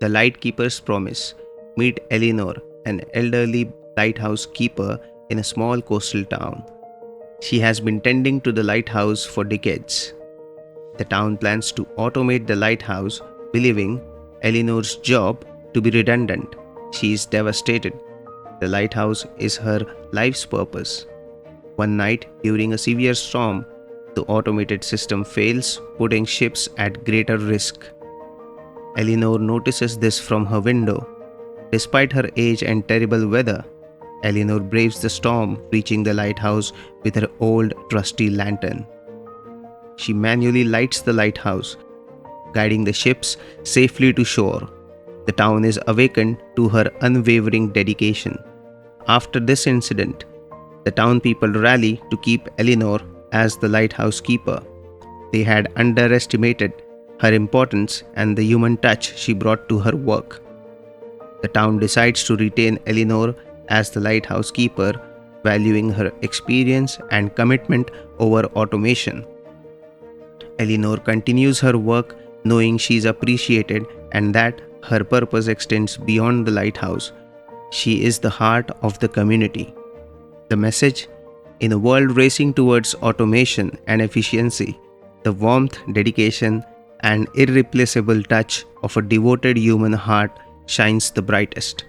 The Lightkeeper's Promise. Meet Eleanor, an elderly lighthouse keeper in a small coastal town. She has been tending to the lighthouse for decades. The town plans to automate the lighthouse, believing Eleanor's job to be redundant. She is devastated. The lighthouse is her life's purpose. One night, during a severe storm, the automated system fails, putting ships at greater risk. Eleanor notices this from her window. Despite her age and terrible weather, Eleanor braves the storm, reaching the lighthouse with her old trusty lantern. She manually lights the lighthouse, guiding the ships safely to shore. The town is awakened to her unwavering dedication. After this incident, the town people rally to keep Eleanor as the lighthouse keeper. They had underestimated her importance and the human touch she brought to her work. The town decides to retain Eleanor as the lighthouse keeper, valuing her experience and commitment over automation. Eleanor continues her work knowing she is appreciated and that her purpose extends beyond the lighthouse. She is the heart of the community. The message: in a world racing towards automation and efficiency, the warmth, dedication, and irreplaceable touch of a devoted human heart shines the brightest.